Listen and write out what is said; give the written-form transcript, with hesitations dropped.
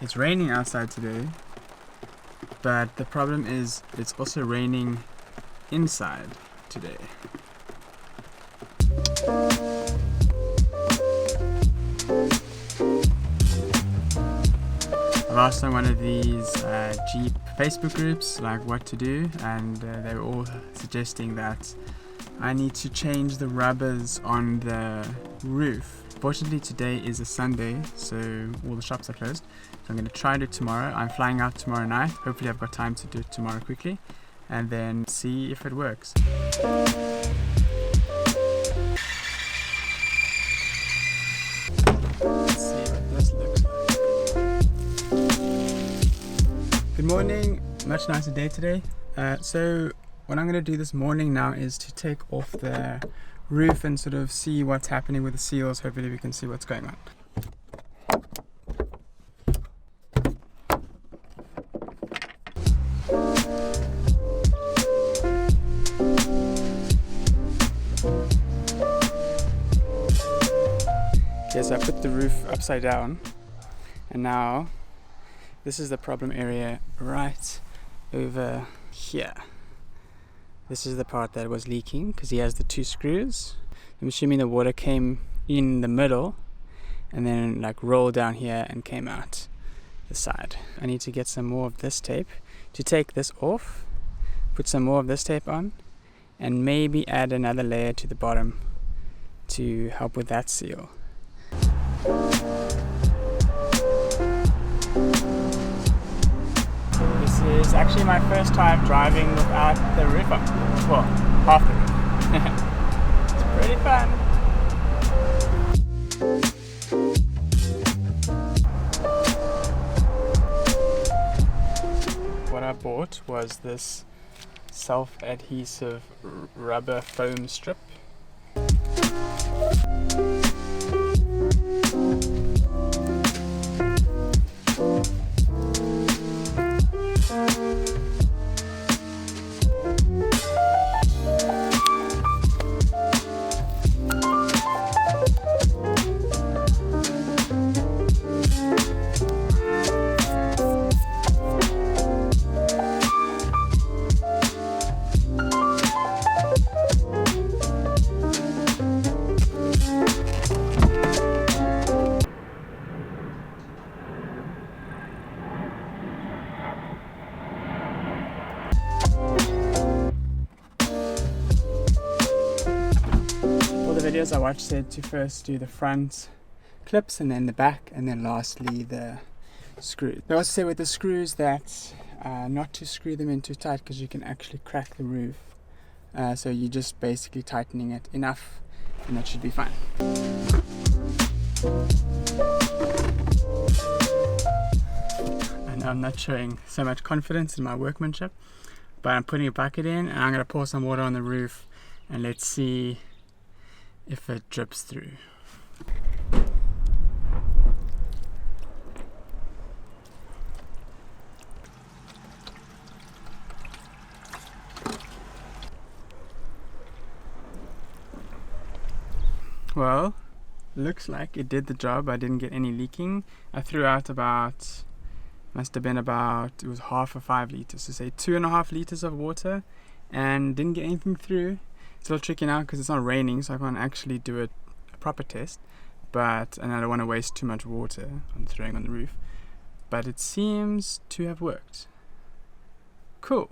It's raining outside today, but the problem is it's also raining inside today. I've asked on one of these Jeep Facebook groups like what to do, and they were all suggesting that I need to change the rubbers on the roof. Fortunately today is a Sunday, so all the shops are closed, so I'm going to try to do it tomorrow. I'm flying out tomorrow night. Hopefully I've got time to do it tomorrow quickly and then see if it works. Let's see what this looks like. Good morning, much nicer day today. So what I'm going to do this morning now is to take off the roof and sort of see what's happening with the seals. Hopefully we can see what's going on. Okay, so I put the roof upside down, and now this is the problem area right over here. This is the part that was leaking because he has the two screws. I'm assuming the water came in the middle and then like rolled down here and came out the side. I need to get some more of this tape to take this off, put some more of this tape on, and maybe add another layer to the bottom to help with that seal. This is actually my first time driving without the roof up. Well, half the roof. It's pretty fun. What I bought was this self-adhesive rubber foam strip. Videos I watched said to first do the front clips and then the back and then lastly the screws. They also say with the screws that not to screw them in too tight because you can actually crack the roof. So you're just basically tightening it enough and that should be fine. I know I'm not showing so much confidence in my workmanship, but I'm putting a bucket in and I'm going to pour some water on the roof and let's see if it drips through. Well, looks like it did the job. I didn't get any leaking. I threw out about, must have been about, it was half of 5 liters, so say 2.5 liters of water, and didn't get anything through. It's a little tricky now because it's not raining, so I can't actually do a proper test, and I don't want to waste too much water on throwing on the roof, but it seems to have worked. Cool.